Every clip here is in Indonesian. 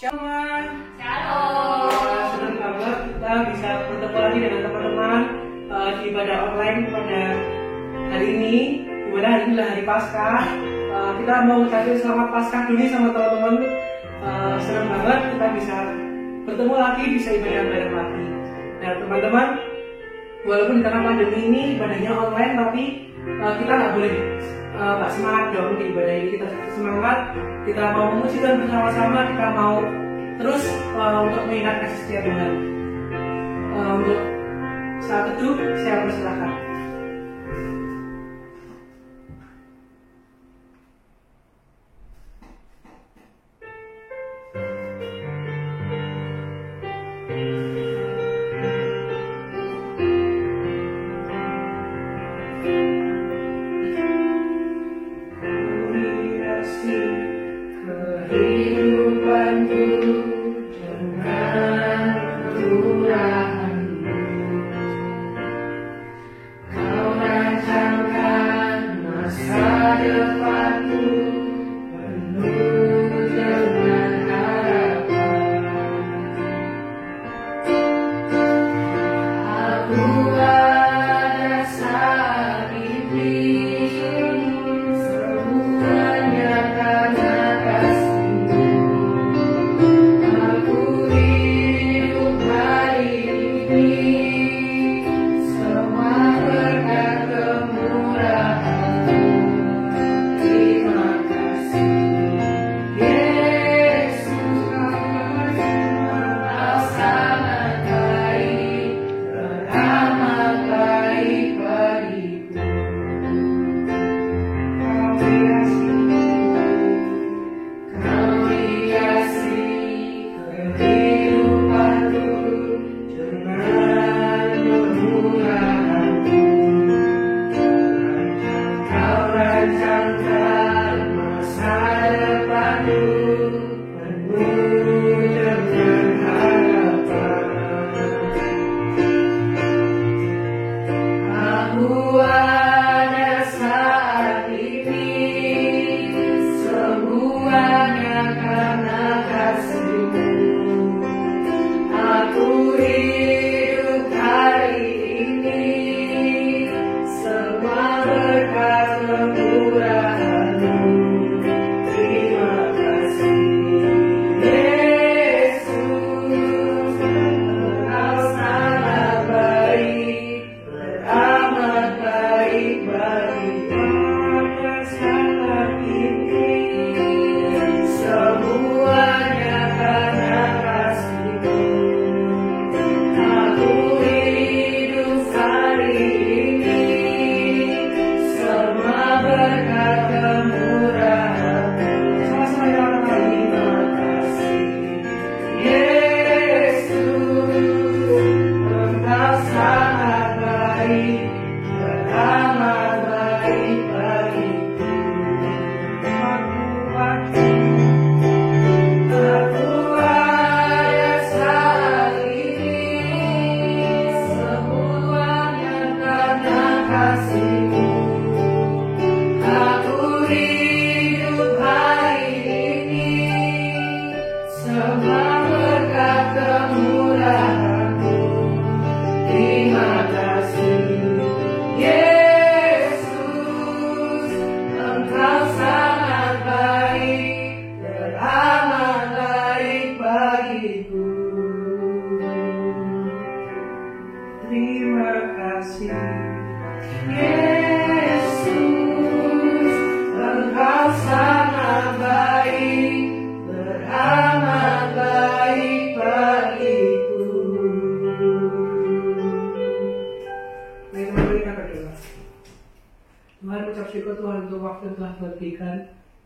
Shalom. Shalom. Senang banget kita bisa bertemu lagi dengan teman-teman di ibadah online pada hari ini. Dimana hari ini adalah hari Paskah. Kita mau mengucapkan selamat Paskah dulu sama teman-teman. Senang banget kita bisa bertemu lagi, bisa ibadah bareng lagi. Nah teman-teman, walaupun di tengah pandemi ini ibadahnya online, tapi kita nggak boleh nggak semangat dong di ibadah ini. Kita semangat, kita mau memuji Tuhan bersama-sama, kita mau terus untuk mengingat kasih setia Tuhan. Untuk saat itu saya persilakan.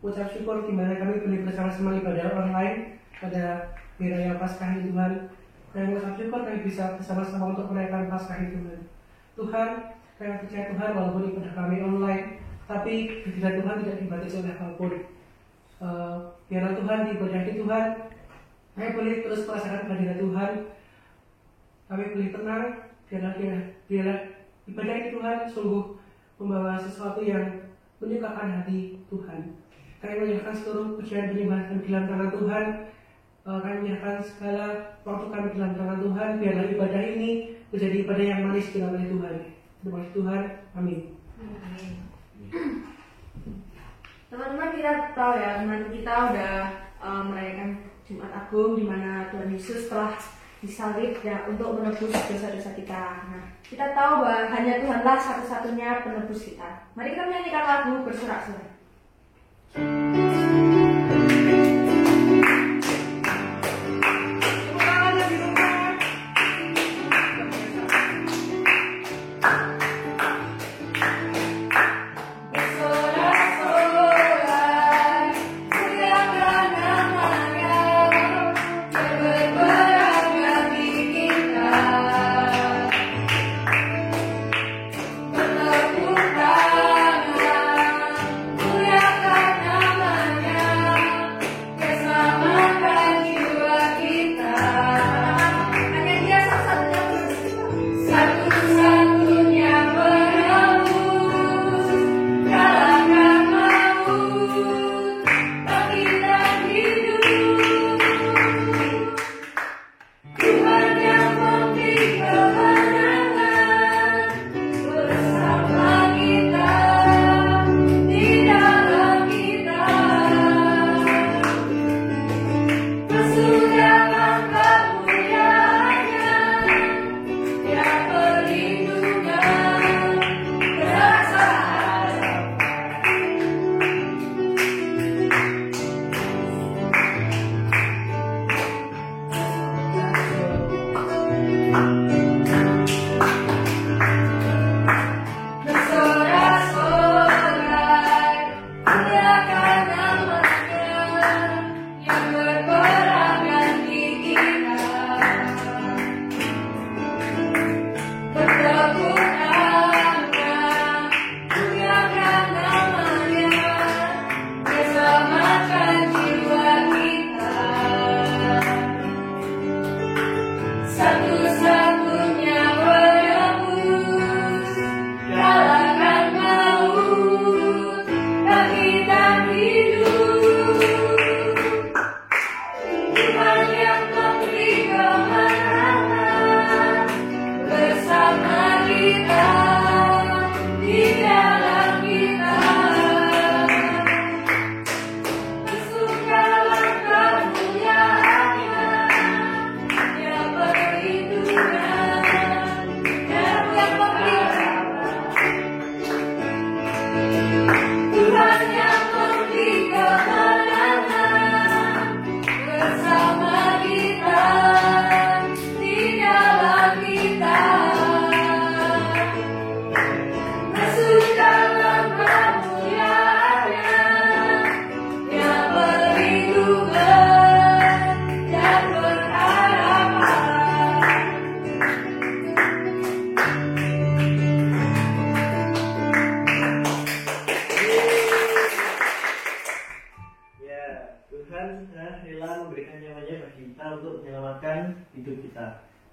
Ucap syukur di mana kami boleh bersama-sama ibadah online pada hari raya Paskah ini Tuhan. Dan ucap syukur kami bisa bersama-sama untuk merayakan Paskah ini Tuhan. Tuhan, kami percaya Tuhan walaupun ibadah kami online, tapi ketika Tuhan tidak dibatasi oleh apapun. Biarlah Tuhan di ibadah ini Tuhan, kami boleh terus merasakan kehadiran Tuhan. Kami boleh tenang, biarlah ibadah ini Tuhan sungguh membawa sesuatu yang menyukakan hati Tuhan. Kami menyerahkan seluruh pujian penyembahan di dalam tangan Tuhan. kami menyerahkan segala waktu kami dalam tangan Tuhan. Biarlah ibadah ini menjadi ibadah yang manis di oleh Tuhan. Terima kasih Tuhan. Amin. Teman-teman, kita tahu ya, nanti kita udah merayakan Jumat Agung di mana Tuhan Yesus telah disalib ya untuk menebus dosa-dosa kita. Nah, kita tahu bahwa hanya Tuhanlah satu-satunya penebus kita. Mari kita menyanyikan lagu bersorak-sorai.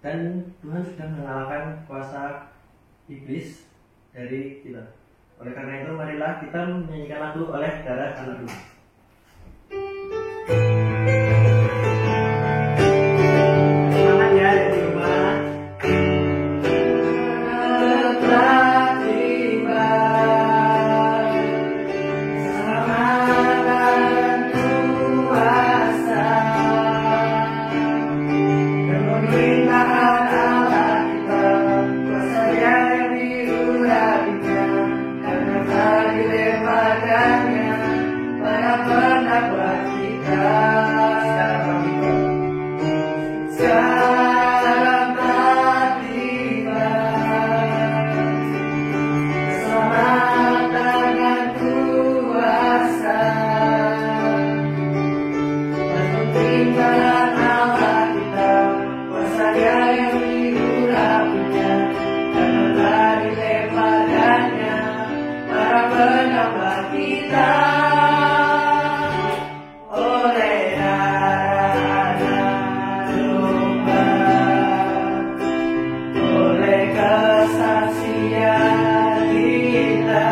Dan Tuhan sudah mengalahkan kuasa iblis dari kita. Oleh karena itu marilah kita menyanyikan lagu oleh darah anak Tuhan. Semangat ya di rumah. Telah tiba keselamatan kuasa dan pemerintahan Allah kita, kuasa Dia yang diurapinya karena telah dilemparkannya para pendakwa kita. Sekarang telah tiba keselamatan dan kuasa dan pemerintahan Allah kita, kuasa Dia yang diurapinya karena telah dilemparkannya para pendakwa kita. Oleh darah anak domba, oleh kesaksian kita,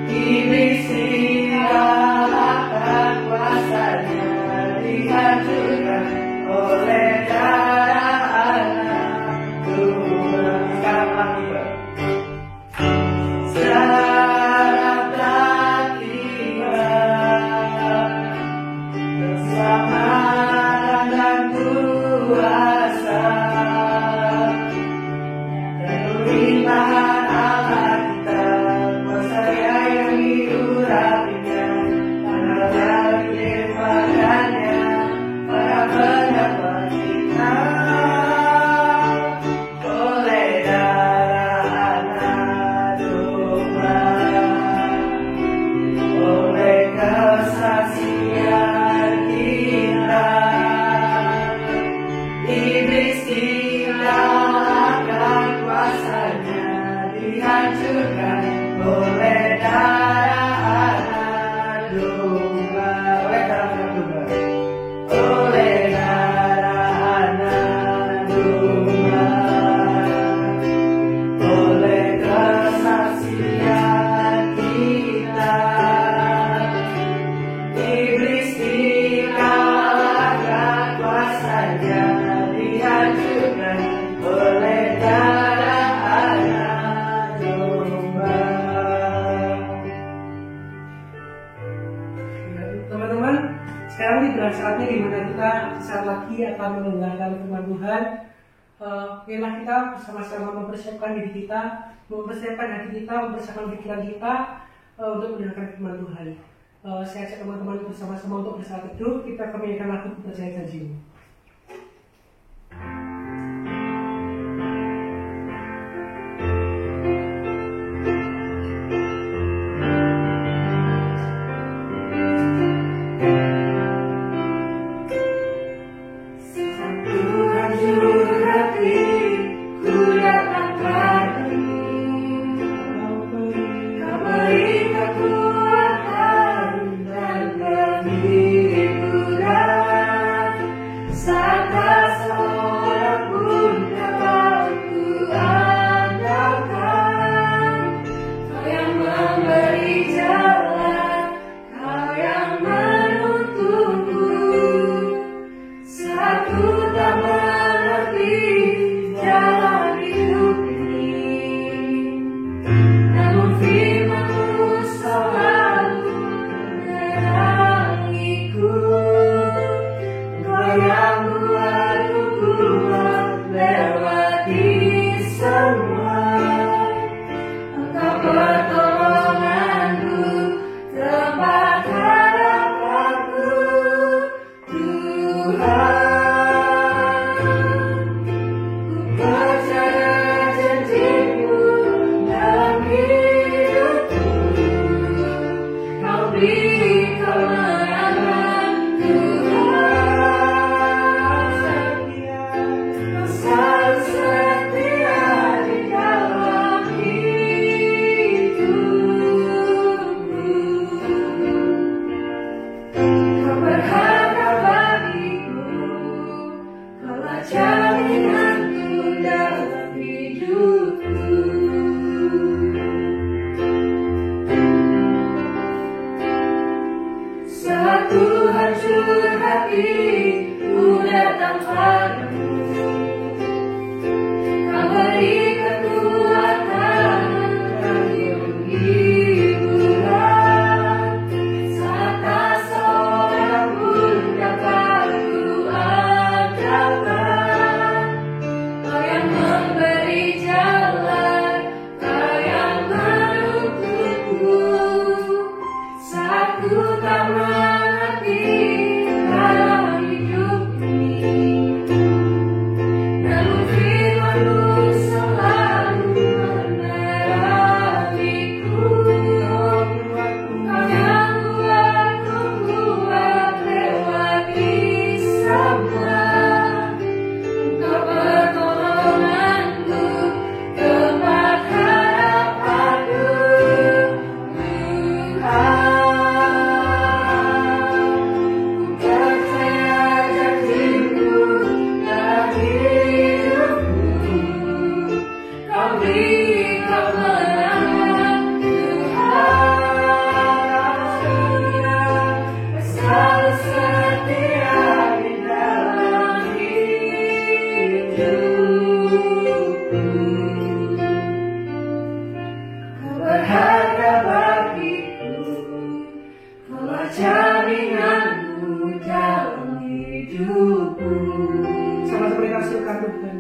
iblis dikalahkan kuasanya di oleh darah anak domba, oleh darah anak domba, oleh darah anak domba, oleh kesaksian kita, iblis dikalahkan, kuasanya dihancurkan oleh darah anak domba. Teman-teman, sekarang tiba saatnya di mana kita saat lagi akan mendengarkan firman Tuhan. Marilah kita bersama-sama mempersiapkan diri kita, mempersiapkan hati kita, mempersiapkan pikiran kita untuk mendengarkan firman Tuhan. Saya ajak teman-teman bersama-sama untuk bersaat teduh. Kita akan menyanyikan lagu Percaya Janjimu. Sama-sama kita suka Tuhan.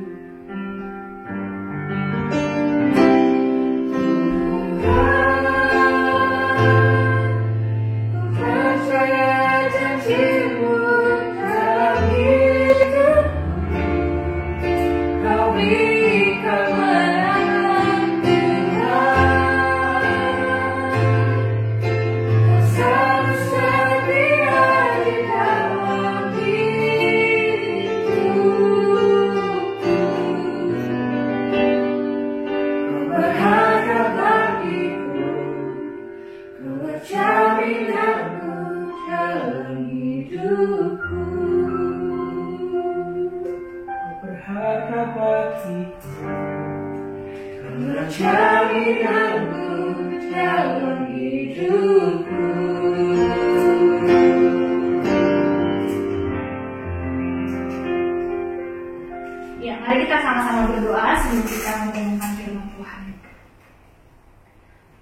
sama-sama berdoa sebelum kita merenungkan firman Tuhan.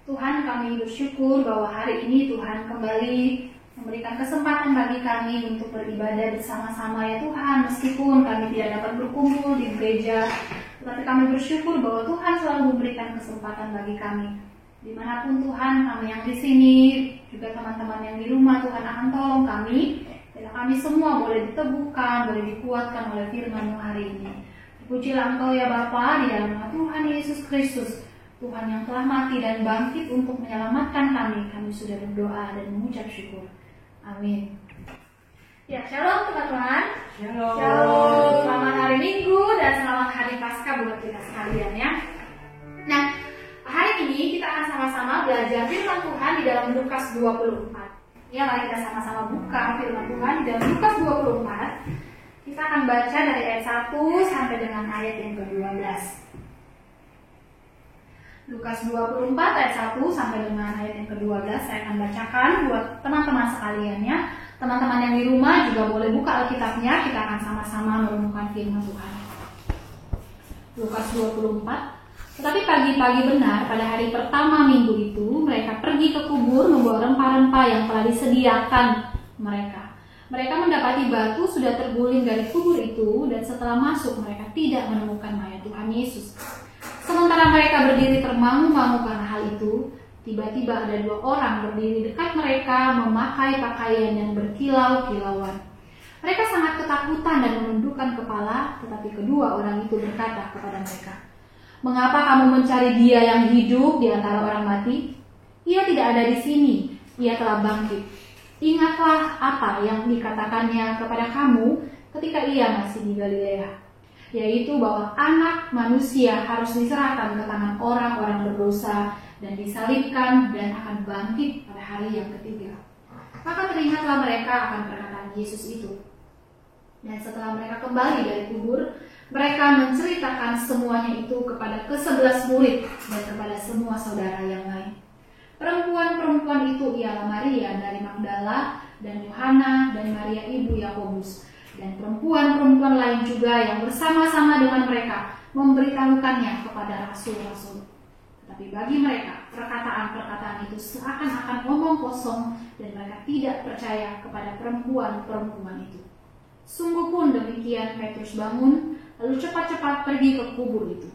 Tuhan, kami bersyukur bahwa hari ini Tuhan kembali memberikan kesempatan bagi kami untuk beribadah bersama-sama ya Tuhan. Meskipun kami tidak dapat berkumpul di gereja, tetapi kami bersyukur bahwa Tuhan selalu memberikan kesempatan bagi kami. Dimanapun Tuhan, kami yang di sini, juga teman-teman yang di rumah, Tuhan akan tolong kami. Bila kami semua boleh diteguhkan, boleh dikuatkan oleh firman-Mu hari ini. Pujilah Engkau ya Bapa di dalam nama Tuhan Yesus Kristus, Tuhan yang telah mati dan bangkit untuk menyelamatkan kami. Kami sudah berdoa dan mengucap syukur. Amin. Ya, shalom teman-teman. Shalom. Shalom. Selamat hari Minggu dan selamat hari Paskah buat kita sekalian ya. Nah, hari ini kita akan sama-sama belajar firman Tuhan di dalam Lukas 24. Ya, mari kita sama-sama buka firman Tuhan di dalam Lukas 24. Kita akan baca dari ayat 1 sampai dengan ayat yang ke-12. Lukas 24 ayat 1 sampai dengan ayat yang ke-12 saya akan bacakan buat teman-teman sekalian ya. Teman-teman yang di rumah juga boleh buka Alkitabnya, kita akan sama-sama merenungkan firman Tuhan. Lukas 24. Tetapi pagi-pagi benar pada hari pertama minggu itu, mereka pergi ke kubur membawa rempah-rempah yang telah disediakan mereka. Mereka mendapati batu sudah terguling dari kubur itu, dan setelah masuk mereka tidak menemukan mayat Tuhan Yesus. Sementara mereka berdiri termangu-mangu karena hal itu, tiba-tiba ada 2 orang berdiri dekat mereka memakai pakaian yang berkilau-kilauan. Mereka sangat ketakutan dan menundukkan kepala, tetapi kedua orang itu berkata kepada mereka, "Mengapa kamu mencari Dia yang hidup di antara orang mati? Ia tidak ada di sini, Ia telah bangkit. Ingatlah apa yang dikatakannya kepada kamu ketika Ia masih di Galilea, yaitu bahwa Anak Manusia harus diserahkan ke tangan orang-orang berdosa dan disalibkan dan akan bangkit pada hari yang ketiga." Maka teringatlah mereka akan perkataan Yesus itu. Dan setelah mereka kembali dari kubur, mereka menceritakan semuanya itu kepada ke-11 murid dan kepada semua saudara yang lain. Perempuan-perempuan itu ialah Maria dari Magdala dan Yohana dan Maria ibu Yakobus, dan perempuan-perempuan lain juga yang bersama-sama dengan mereka memberitahukannya kepada rasul-rasul. Tetapi bagi mereka, perkataan-perkataan itu seakan-akan omong kosong dan mereka tidak percaya kepada perempuan-perempuan itu. Sungguh pun demikian, Petrus bangun, lalu cepat-cepat pergi ke kubur itu.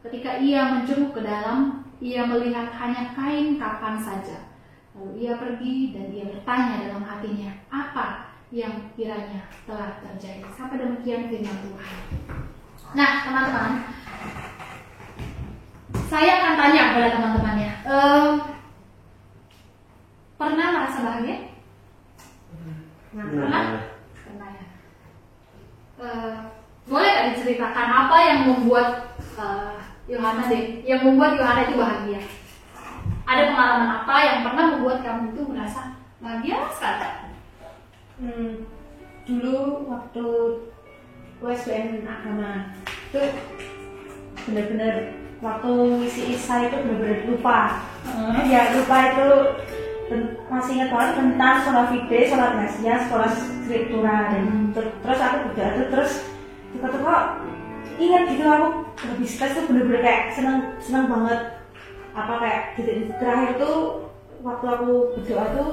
Ketika ia menjenguk ke dalam, ia melihat hanya kain kafan saja. Lalu ia pergi dan ia bertanya dalam hatinya, apa yang kiranya telah terjadi. Sampai demikian firman Tuhan. Nah, teman-teman, saya akan tanya kepada teman-temannya, pernah merasa bahagia? Pernah? Pernah ya. Boleh gak diceritakan apa yang membuat Yohana itu bahagia? Ada pengalaman apa yang pernah membuat kamu itu merasa bahagia sekali? Dulu waktu USBN agama itu benar-benar waktu ngisi Isa itu benar-benar lupa. Ya lupa itu masih ingat banget tentang sholat fide, sholat Mesia, sekolah skriptura dan terus aku berdoa itu terus kok ingat gitu aku lebih stres tuh bener-bener kayak seneng banget apa kayak titik terakhir tuh waktu aku berdoa tuh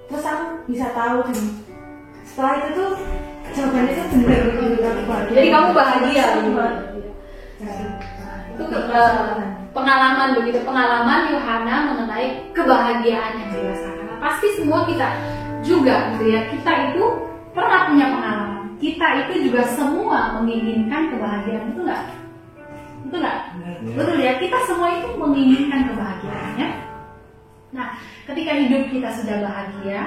terus aku bisa tahu dan setelah itu tuh jawabannya tuh bener-bener aku bahagia. Jadi kamu bahagia itu pengalaman begitu, pengalaman Yohana mengenai kebahagiaan yang dirasakan. Nah, pasti semua kita juga gitu ya, kita itu pernah punya pengalaman. Kita itu juga semua menginginkan kebahagiaan, betul nggak? Betul nggak? Betul ya, kita semua itu menginginkan kebahagiaannya. Nah, ketika hidup kita sudah bahagia,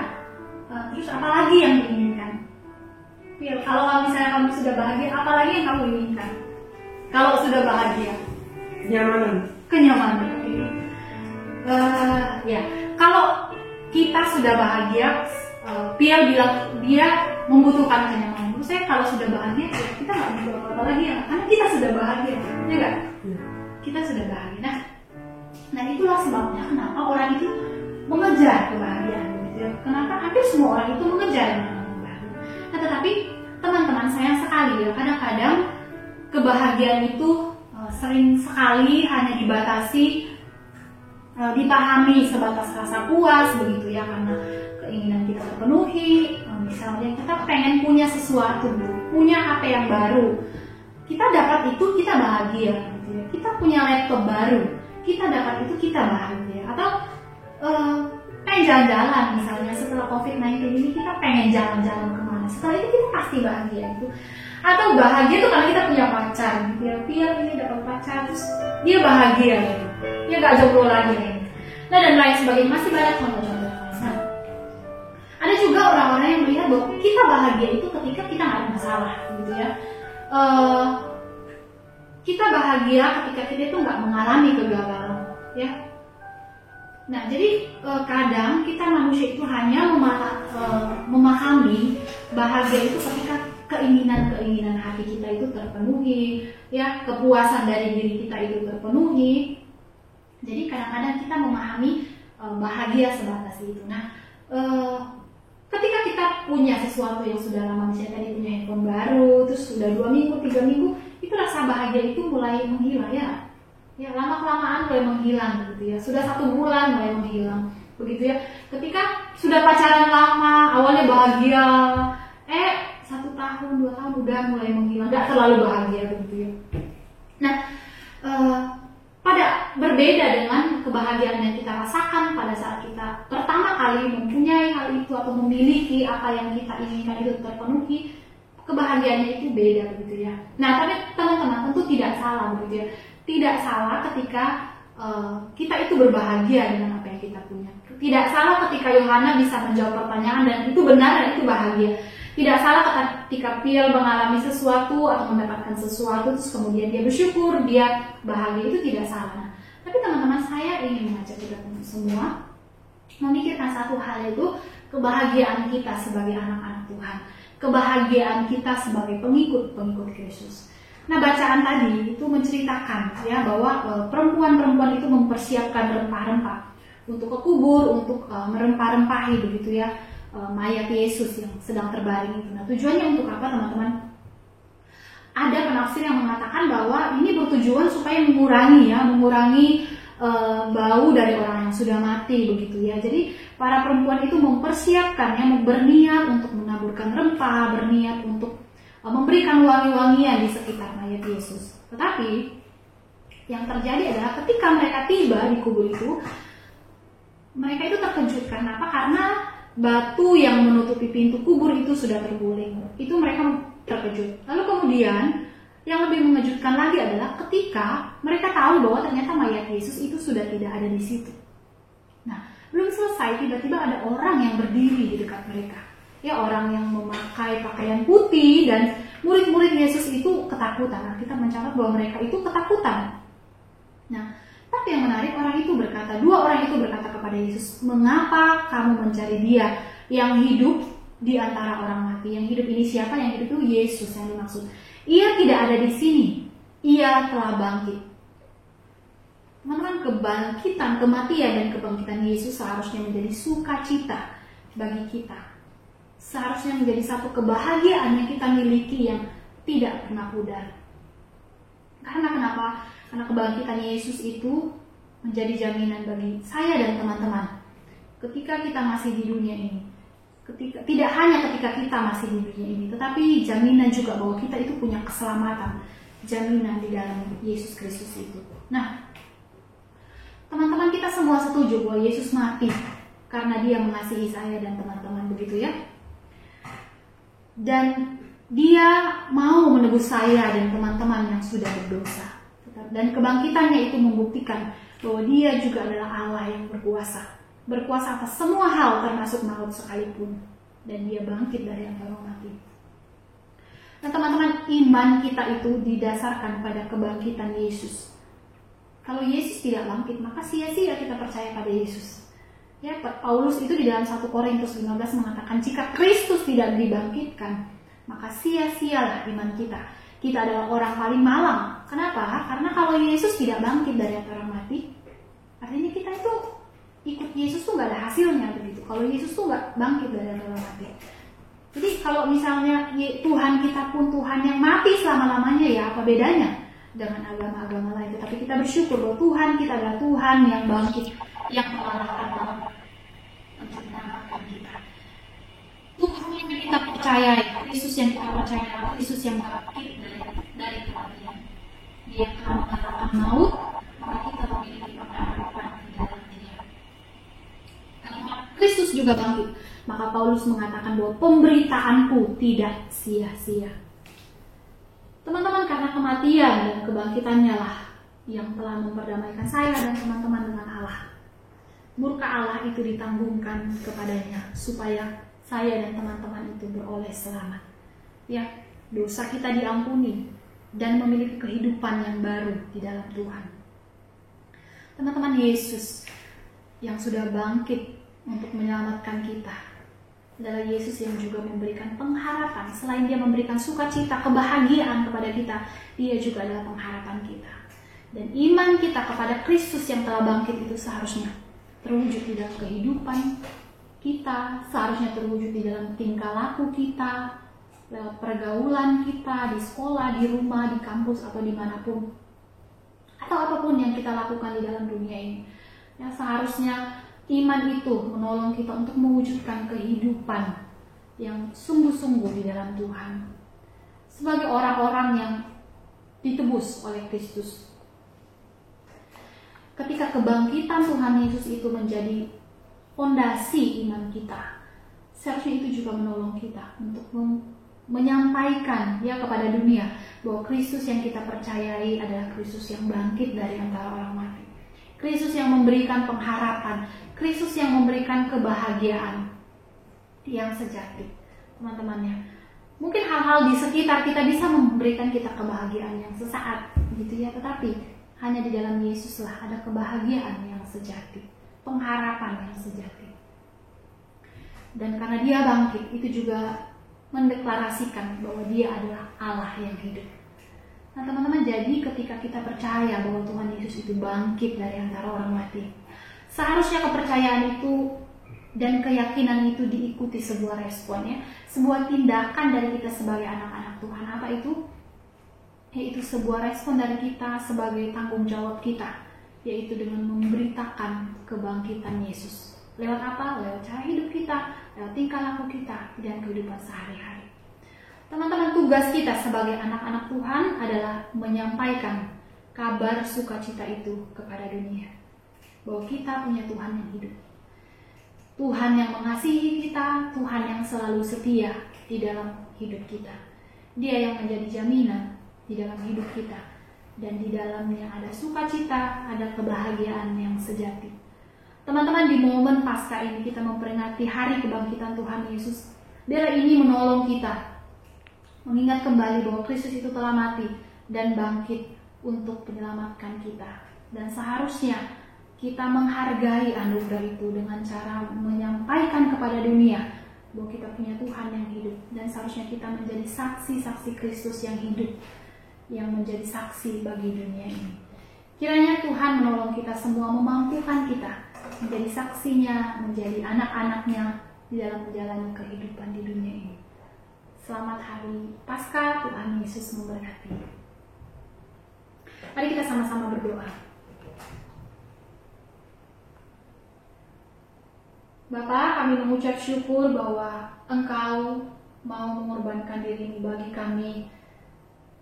terus apa lagi yang diinginkan? Kalau misalnya kamu sudah bahagia, apa lagi yang kamu inginkan? Kalau sudah bahagia, kenyamanan. Ya, kalau kita sudah bahagia, Pia bilang dia membutuhkan kenyamanan. Menurut saya kalau sudah bahagia, ya kita nggak butuh apa-apa lagi ya, karena kita sudah bahagia, ya nggak? Kita sudah bahagia. Nah itulah sebabnya kenapa orang itu mengejar kebahagiaan. Gitu ya. Kenapa hampir semua orang itu mengejar kebahagiaan. Nah tetapi teman-teman sayang sekali ya, kadang-kadang kebahagiaan itu sering sekali hanya dibatasi, dipahami sebatas rasa puas begitu ya, karena keinginan kita terpenuhi. Misalnya kita pengen punya sesuatu, punya HP yang baru, kita dapat itu kita bahagia gitu ya. Kita punya laptop baru, kita dapat itu kita bahagia. Atau pengen jalan-jalan misalnya, setelah COVID-19 ini kita pengen jalan-jalan kemana, setelah itu kita pasti bahagia itu. Atau bahagia itu karena kita punya pacar, dia ini dapat pacar terus dia bahagia gitu, dia gak jomblo lagi gitu. Nah dan lain sebagainya, masih banyak contoh-contoh. Nah, ada juga orang-orang yang melihat bahwa kita bahagia itu ketika kita gak ada masalah gitu ya. Kita bahagia ketika kita itu nggak mengalami kegagalan ya. Nah jadi kadang kita manusia itu hanya memahami bahagia itu ketika keinginan hati kita itu terpenuhi ya, kepuasan dari diri kita itu terpenuhi. Jadi kadang-kadang kita memahami bahagia sebatas itu. Nah ketika kita punya sesuatu yang sudah lama, misalnya tadi punya handphone baru, terus sudah 2 minggu, 3 minggu, itu rasa bahagia itu mulai menghilang ya. Ya lama-kelamaan mulai menghilang begitu ya. Sudah 1 bulan mulai menghilang begitu ya. Ketika sudah pacaran lama, awalnya bahagia, 1 tahun, 2 tahun udah mulai menghilang, gak terlalu bahagia begitu ya. Nah, pada berbeda dengan kebahagiaan yang kita rasakan pada saat kita pertama kali mempunyai hal itu atau memiliki apa yang kita inginkan itu terpenuhi, kebahagiaannya itu beda begitu ya. Nah, tapi teman-teman tentu tidak salah begitu ya. Tidak salah ketika kita itu berbahagia dengan apa yang kita punya. Tidak salah ketika Yohana bisa menjawab pertanyaan dan itu benar dan itu bahagia. Tidak salah ketika Phil mengalami sesuatu atau mendapatkan sesuatu terus kemudian dia bersyukur, dia bahagia, itu tidak salah. Nah, tapi teman-teman, saya ingin mengajak kita semua memikirkan satu hal, yaitu kebahagiaan kita sebagai anak-anak Tuhan, kebahagiaan kita sebagai pengikut Yesus. Nah, bacaan tadi itu menceritakan ya bahwa perempuan-perempuan itu mempersiapkan rempah-rempah untuk ke kubur, untuk merempah-rempahi begitu ya mayat Yesus yang sedang terbaring itu. Nah, tujuannya untuk apa, teman-teman? Ada penafsir yang mengatakan bahwa ini bertujuan supaya mengurangi bau dari orang yang sudah mati begitu ya. Jadi para perempuan itu mempersiapkan ya, berniat untuk menaburkan rempah, berniat untuk memberikan wangi-wangian di sekitar mayat Yesus. Tetapi yang terjadi adalah ketika mereka tiba di kubur itu, mereka itu terkejut. Kenapa? Karena batu yang menutupi pintu kubur itu sudah terguling. Itu mereka terkejut. Lalu kemudian yang lebih mengejutkan lagi adalah ketika mereka tahu bahwa ternyata mayat Yesus itu sudah tidak ada di situ. Nah, belum selesai, tiba-tiba ada orang yang berdiri di dekat mereka. Ya, orang yang memakai pakaian putih, dan murid-murid Yesus itu ketakutan. Nah, kita mencatat bahwa mereka itu ketakutan. Nah, tapi yang menarik, dua orang itu berkata kepada Yesus, "Mengapa kamu mencari Dia yang hidup di antara orang mati?" Yang hidup ini siapa? Yang hidup itu Yesus yang dimaksud. Ia tidak ada di sini. Ia telah bangkit. Teman-teman, kematian dan kebangkitan Yesus seharusnya menjadi sukacita bagi kita. Seharusnya menjadi satu kebahagiaan yang kita miliki yang tidak pernah pudar. Karena kenapa? Karena kebangkitan Yesus itu menjadi jaminan bagi saya dan teman-teman ketika kita masih di dunia ini. Tidak hanya ketika kita masih di dunia ini, tetapi jaminan juga bahwa kita itu punya keselamatan, jaminan di dalam Yesus Kristus itu. Nah, teman-teman, kita semua setuju bahwa Yesus mati karena Dia mengasihi saya dan teman-teman, begitu ya. Dan Dia mau menebus saya dan teman-teman yang sudah berdosa. Dan kebangkitannya itu membuktikan bahwa Dia juga adalah Allah yang berkuasa atas semua hal termasuk maut sekalipun, dan Dia bangkit dari antara mati. Nah, teman-teman, iman kita itu didasarkan pada kebangkitan Yesus. Kalau Yesus tidak bangkit, maka sia-sia kita percaya pada Yesus. Ya, Paulus itu di dalam 1 Korintus 15 mengatakan, jika Kristus tidak dibangkitkan, maka sia-sialah iman kita. Kita adalah orang paling malang. Kenapa? Karena kalau Yesus tidak bangkit dari antara mati, artinya kita itu ikut Yesus tuh gak ada hasilnya begitu. Kalau Yesus tuh gak bangkit dari antara mati. Jadi kalau misalnya Tuhan kita pun Tuhan yang mati selama-lamanya, ya apa bedanya dengan agama-agama lain. Tetapi kita bersyukur bahwa Tuhan kita adalah Tuhan yang bangkit, yang mengalahkan maut untuk menyelamatkan kita. Tuhan yang kita percayai, Kristus yang kita percayai, Kristus yang bangkit dari kematian. Dia akan mengalahkan maut, maka kita memiliki pengharapan di dalam Dia. Karena Kristus juga bangkit, maka Paulus mengatakan bahwa pemberitaanku tidak sia-sia. Teman-teman, karena kematian dan kebangkitannya lah yang telah memperdamaikan saya dan teman-teman dengan Allah. Murka Allah itu ditanggungkan kepadanya supaya saya dan teman-teman itu beroleh selamat. Ya, dosa kita diampuni dan memiliki kehidupan yang baru di dalam Tuhan. Teman-teman, Yesus yang sudah bangkit untuk menyelamatkan kita adalah Yesus yang juga memberikan pengharapan. Selain Dia memberikan sukacita, kebahagiaan kepada kita, Dia juga adalah pengharapan kita. Dan iman kita kepada Kristus yang telah bangkit itu seharusnya terwujud di dalam kehidupan kita, seharusnya terwujud di dalam tingkah laku kita, lewat pergaulan kita, di sekolah, di rumah, di kampus, atau dimanapun, atau apapun yang kita lakukan di dalam dunia ini. Ya, seharusnya iman itu menolong kita untuk mewujudkan kehidupan yang sungguh-sungguh di dalam Tuhan. Sebagai orang-orang yang ditebus oleh Kristus. Ketika kebangkitan Tuhan Yesus itu menjadi fondasi iman kita, seharusnya itu juga menolong kita untuk menyampaikan ya kepada dunia bahwa Kristus yang kita percayai adalah Kristus yang bangkit dari antara orang mati. Kristus yang memberikan pengharapan, Kristus yang memberikan kebahagiaan yang sejati. Teman-temannya, mungkin hal-hal di sekitar kita bisa memberikan kita kebahagiaan yang sesaat gitu ya, tetapi hanya di dalam Yesuslah ada kebahagiaan yang sejati, pengharapan yang sejati. Dan karena Dia bangkit, itu juga mendeklarasikan bahwa Dia adalah Allah yang hidup. Nah teman-teman, jadi ketika kita percaya bahwa Tuhan Yesus itu bangkit dari antara orang mati, seharusnya kepercayaan itu dan keyakinan itu diikuti sebuah respon ya, sebuah tindakan dari kita sebagai anak-anak Tuhan. Apa itu? Yaitu sebuah respon dari kita sebagai tanggung jawab kita, yaitu dengan memberitakan kebangkitan Yesus. Lewat apa? Lewat cara hidup kita, lewat tingkah laku kita, dan kehidupan sehari-hari. Teman-teman, tugas kita sebagai anak-anak Tuhan adalah menyampaikan kabar sukacita itu kepada dunia. Bahwa kita punya Tuhan yang hidup. Tuhan yang mengasihi kita, Tuhan yang selalu setia di dalam hidup kita. Dia yang menjadi jaminan di dalam hidup kita. Dan di dalamnya ada sukacita, ada kebahagiaan yang sejati. Teman-teman, di momen Paskah ini kita memperingati hari kebangkitan Tuhan Yesus. Biarlah ini menolong kita mengingat kembali bahwa Kristus itu telah mati dan bangkit untuk menyelamatkan kita. Dan seharusnya kita menghargai anugerah itu dengan cara menyampaikan kepada dunia bahwa kita punya Tuhan yang hidup. Dan seharusnya kita menjadi saksi-saksi Kristus yang hidup, yang menjadi saksi bagi dunia ini. Kiranya Tuhan menolong kita semua, memampukan kita menjadi saksinya, menjadi anak-anaknya di dalam menjalani kehidupan di dunia ini. Selamat hari Paskah, Tuhan Yesus memberkati. Mari kita sama-sama berdoa. Bapa, kami mengucap syukur bahwa Engkau mau mengorbankan diri-Mu bagi kami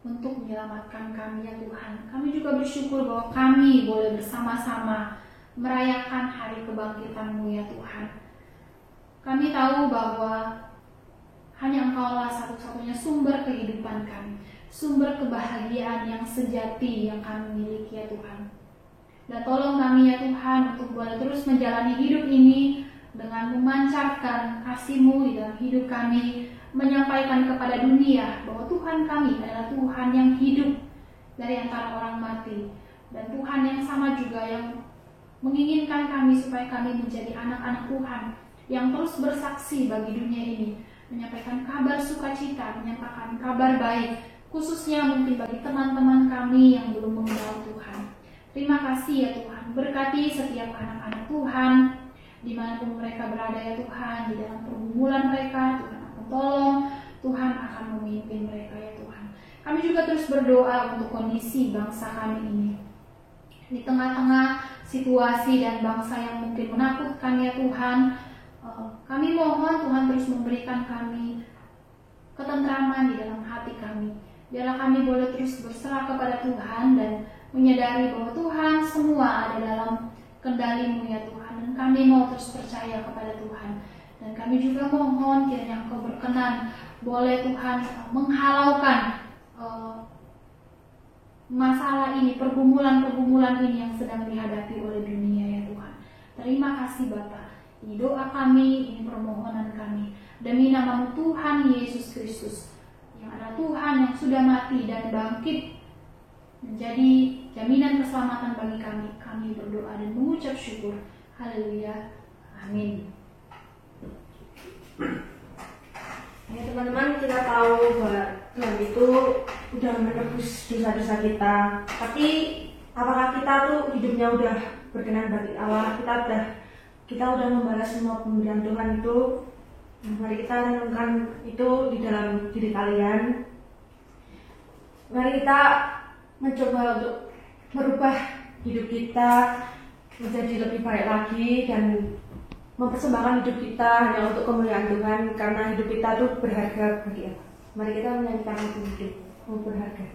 untuk menyelamatkan kami ya Tuhan. Kami juga bersyukur bahwa kami boleh bersama-sama merayakan hari kebangkitan-Mu ya Tuhan. Kami tahu bahwa hanya Engkaulah satu-satunya sumber kehidupan kami, sumber kebahagiaan yang sejati yang kami miliki ya Tuhan. Dan tolong kami ya Tuhan untuk boleh terus menjalani hidup ini dengan memancarkan kasih-Mu di dalam hidup kami, menyampaikan kepada dunia bahwa Tuhan kami adalah Tuhan yang hidup dari antara orang mati, dan Tuhan yang sama juga yang menginginkan kami supaya kami menjadi anak-anak Tuhan yang terus bersaksi bagi dunia ini, menyampaikan kabar sukacita, menyampaikan kabar baik, khususnya mungkin bagi teman-teman kami yang belum mengenal Tuhan. Terima kasih ya Tuhan, berkati setiap anak-anak Tuhan dimanapun mereka berada ya Tuhan, di dalam pergumulan mereka Tuhan akan tolong, Tuhan akan memimpin mereka ya Tuhan. Kami juga terus berdoa untuk kondisi bangsa kami ini. Di tengah-tengah situasi dan bangsa yang mungkin menakutkan ya Tuhan, kami mohon Tuhan terus memberikan kami ketentraman di dalam hati kami. Biarlah kami boleh terus berserah kepada Tuhan dan menyadari bahwa Tuhan semua ada dalam kendali-Mu ya Tuhan. Dan kami mau terus percaya kepada Tuhan. Dan kami juga mohon kiranya Engkau berkenan boleh Tuhan menghalaukan masalah ini, pergumulan-pergumulan ini yang sedang dihadapi oleh dunia ya Tuhan. Terima kasih Bapa. Ini doa kami, ini permohonan kami. Demi nama Tuhan Yesus Kristus, yang adalah Tuhan yang sudah mati dan bangkit menjadi jaminan keselamatan bagi kami. Kami berdoa dan mengucap syukur. Haleluya. Amin. Ya teman-teman, kita tahu bahwa Tuhan itu udah menebus dosa-dosa kita. Tapi apakah kita tuh hidupnya udah berkenan bagi Allah? Kita udah membalas semua pemberian Tuhan itu. Mari kita renungkan itu di dalam diri kalian. Mari kita mencoba untuk merubah hidup kita menjadi lebih baik lagi dan mempersembahkan hidup kita hanya untuk kemuliaan Tuhan, karena hidup kita itu berharga bagi Allah. Mari kita menyanyikan lagu hidup berharga.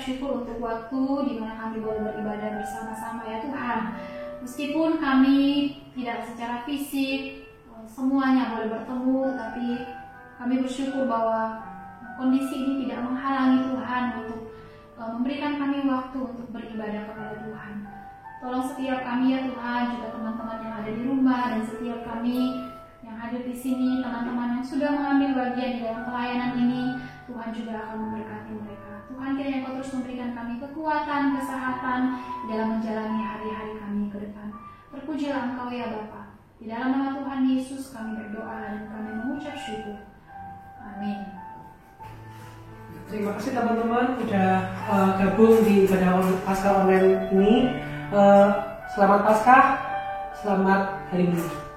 Syukur untuk waktu di mana kami boleh beribadah bersama-sama ya Tuhan. Meskipun kami tidak secara fisik semuanya boleh bertemu, tapi Kami bersyukur bahwa kondisi ini tidak menghalangi Tuhan untuk memberikan kami waktu untuk beribadah kepada Tuhan. Tolong setiap kami ya Tuhan, juga teman-teman yang ada di rumah dan setiap kami yang hadir di sini, teman-teman yang sudah mengambil bagian di dalam pelayanan ini, Tuhan juga akan memberkati mereka. Tuhan kiranya Kau terus memberikan kami kekuatan, kesehatan dalam menjalani hari-hari kami ke depan. Terpujilah Engkau ya Bapa. Di dalam nama Tuhan Yesus kami berdoa dan kami mengucap syukur. Amin. Terima kasih teman-teman sudah gabung di ibadah Paskah online ini. Selamat Paskah, selamat hari Minggu.